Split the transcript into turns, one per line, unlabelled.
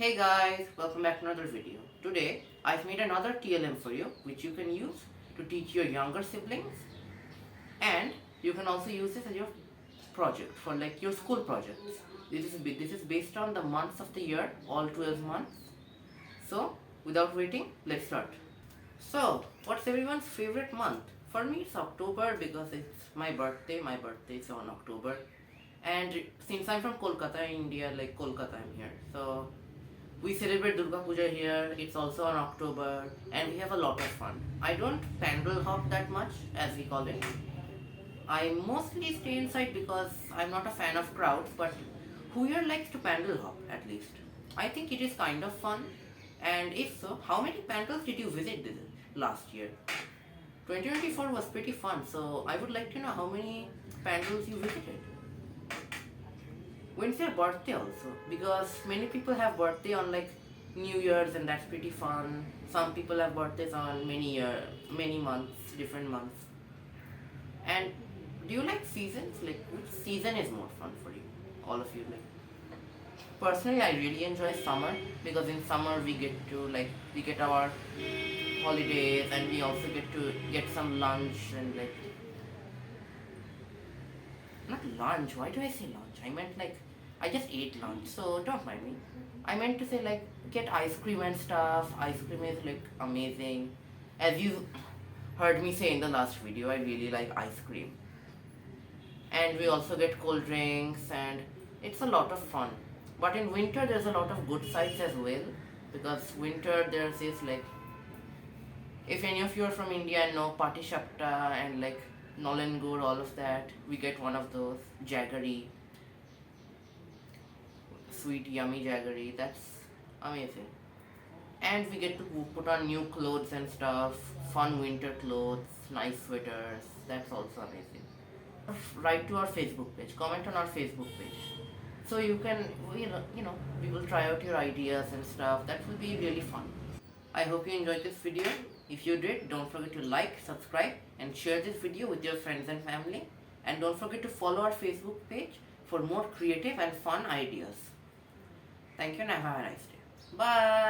Hey guys, welcome back to another video. Today I've made another TLM for you which you can use to teach your younger siblings, and you can also use this as your project for like your school projects. This is based on the months of the year, all 12 months. So without waiting, let's start. So what's everyone's favorite month? For me it's October because it's my birthday. My birthday is on October. And since I'm from Kolkata, India, like Kolkata I'm here. So we celebrate Durga Puja here, it's also on October, and we have a lot of fun. I don't pandal hop that much, as we call it. I mostly stay inside because I'm not a fan of crowds, but who here likes to pandal hop at least? I think it is kind of fun, and if so, how many pandals did you visit this last year? 2024 was pretty fun, so I would like to know how many pandals you visited. When's your birthday also? Because many people have birthday on like New Year's and that's pretty fun. Some people have birthdays on many months, different months. And do you like seasons? Like which season is more fun for you? All of you like. Personally, I really enjoy summer because in summer we get our holidays and we also get to get some lunch and like not lunch. Why do I say lunch? I meant like I just ate lunch, so don't mind me. I meant to say like get ice cream and stuff. Ice cream is like amazing. As you heard me say in the last video, I really like ice cream. And we also get cold drinks and it's a lot of fun. But in winter there's a lot of good sides as well because winter there's this like if any of you are from India and know Pati Shapta and like Nolan Gur, all of that, we get one of those jaggery, sweet yummy jaggery. That's amazing. And we get to put on new clothes and stuff, fun winter clothes, nice sweaters. That's also amazing. Write to our Facebook page, comment on our Facebook page. So you can, we will try out your ideas and stuff. That will be really fun. I hope you enjoyed this video. If you did, don't forget to like, subscribe and share this video with your friends and family. And don't forget to follow our Facebook page for more creative and fun ideas. Thank you and have a nice day. Bye.